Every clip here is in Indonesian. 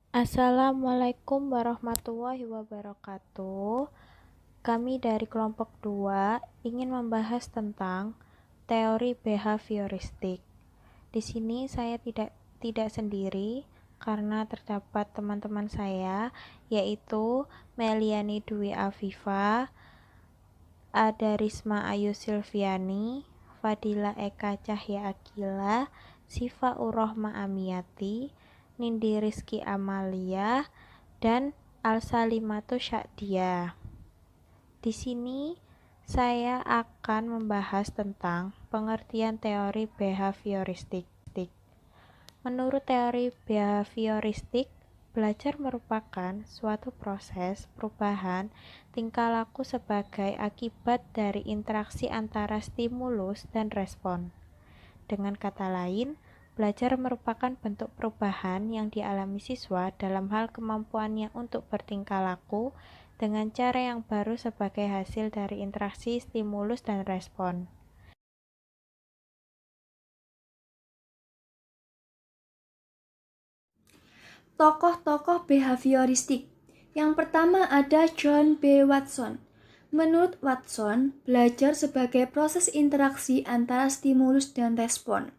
Assalamualaikum warahmatullahi wabarakatuh. Kami dari kelompok 2 ingin membahas tentang teori behavioristik. Di sini saya tidak sendiri karena terdapat teman-teman saya, yaitu Meliani Dwi Afifa, Ada Risma Ayu Silviani, Fadila Eka Cahya Akila, Sifa Urohma Amiyati, Nindi Rizky Amalia, dan Al-Salimatu Syakdia. Di sini saya akan membahas tentang pengertian teori behavioristik. Menurut teori behavioristik, belajar merupakan suatu proses perubahan tingkah laku sebagai akibat dari interaksi antara stimulus dan respon. Dengan kata lain, belajar merupakan bentuk perubahan yang dialami siswa dalam hal kemampuannya untuk bertingkah laku dengan cara yang baru sebagai hasil dari interaksi stimulus dan respon. Tokoh-tokoh behavioristik. Yang pertama ada John B. Watson. Menurut Watson, belajar sebagai proses interaksi antara stimulus dan respon.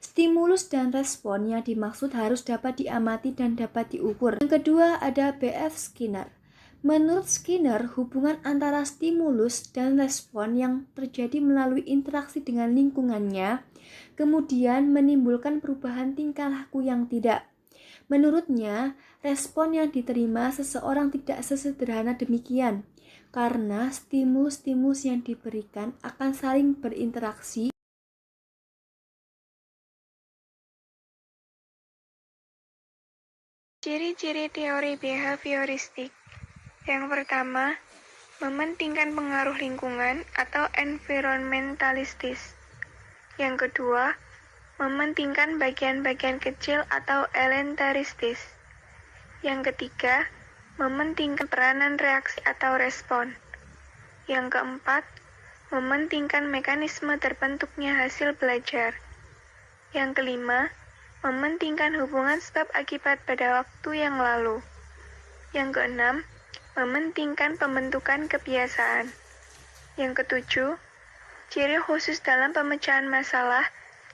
Stimulus dan respon yang dimaksud harus dapat diamati dan dapat diukur. Yang kedua ada B.F. Skinner. Menurut Skinner, hubungan antara stimulus dan respon yang terjadi melalui interaksi dengan lingkungannya kemudian menimbulkan perubahan tingkah laku yang tidak. Menurutnya, respon yang diterima seseorang tidak sesederhana demikian, karena stimulus-stimulus yang diberikan akan saling berinteraksi. Ciri-ciri teori behavioristik. Yang pertama, mementingkan pengaruh lingkungan atau environmentalistis. Yang kedua, mementingkan bagian-bagian kecil atau elementaristis. Yang ketiga, mementingkan peranan reaksi atau respon. Yang keempat, mementingkan mekanisme terbentuknya hasil belajar. Yang kelima, mementingkan hubungan sebab akibat pada waktu yang lalu. Yang keenam, mementingkan pembentukan kebiasaan. Yang ketujuh, ciri khusus dalam pemecahan masalah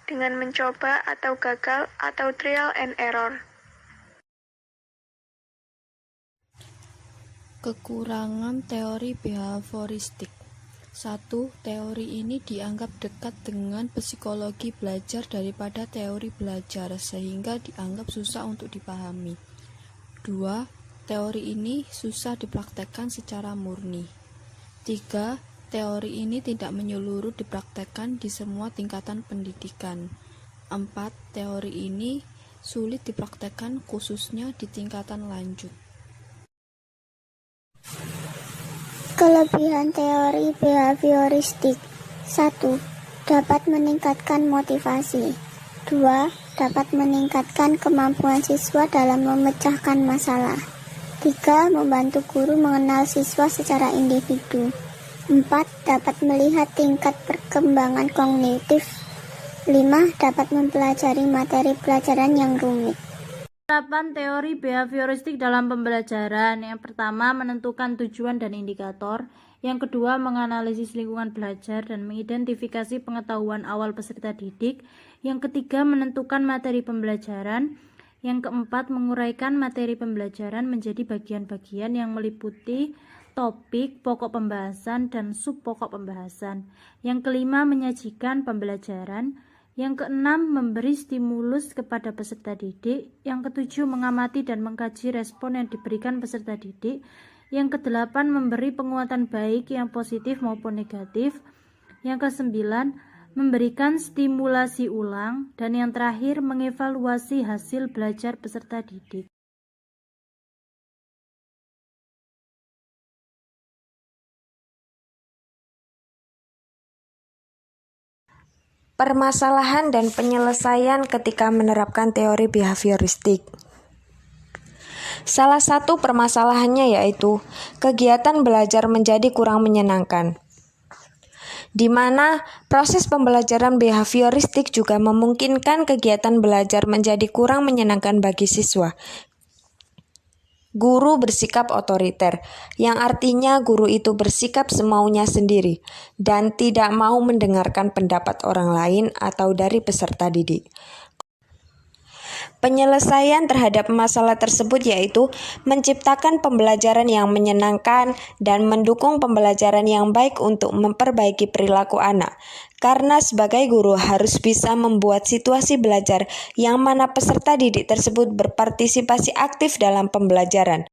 dengan mencoba atau gagal atau trial and error. Kekurangan teori behavioristik. 1. Teori ini dianggap dekat dengan psikologi belajar daripada teori belajar, sehingga dianggap susah untuk dipahami. 2. Teori ini susah dipraktekkan secara murni. 3. Teori ini tidak menyeluruh dipraktekkan di semua tingkatan pendidikan. 4. Teori ini sulit dipraktekkan khususnya di tingkatan lanjut. Kelebihan teori behavioristik. 1. Dapat meningkatkan motivasi. 2. Dapat meningkatkan kemampuan siswa dalam memecahkan masalah. 3. Membantu guru mengenal siswa secara individu. 4. Dapat melihat tingkat perkembangan kognitif. 5. Dapat mempelajari materi pelajaran yang rumit. Penerapan teori behavioristik dalam pembelajaran. Yang pertama, menentukan tujuan dan indikator. Yang kedua, menganalisis lingkungan belajar dan mengidentifikasi pengetahuan awal peserta didik. Yang ketiga, menentukan materi pembelajaran. Yang keempat, menguraikan materi pembelajaran menjadi bagian-bagian yang meliputi topik, pokok pembahasan, dan sub-pokok pembahasan. Yang kelima, menyajikan pembelajaran. Yang keenam, memberi stimulus kepada peserta didik. Yang ketujuh, mengamati dan mengkaji respon yang diberikan peserta didik. Yang kedelapan, memberi penguatan baik yang positif maupun negatif. Yang kesembilan, memberikan stimulasi ulang. Dan yang terakhir, mengevaluasi hasil belajar peserta didik. Permasalahan dan penyelesaian ketika menerapkan teori behavioristik. Salah satu permasalahannya yaitu kegiatan belajar menjadi kurang menyenangkan, di mana proses pembelajaran behavioristik juga memungkinkan kegiatan belajar menjadi kurang menyenangkan bagi siswa. Guru bersikap otoriter, yang artinya guru itu bersikap semaunya sendiri dan tidak mau mendengarkan pendapat orang lain atau dari peserta didik. Penyelesaian terhadap masalah tersebut yaitu menciptakan pembelajaran yang menyenangkan dan mendukung pembelajaran yang baik untuk memperbaiki perilaku anak. Karena sebagai guru harus bisa membuat situasi belajar yang mana peserta didik tersebut berpartisipasi aktif dalam pembelajaran.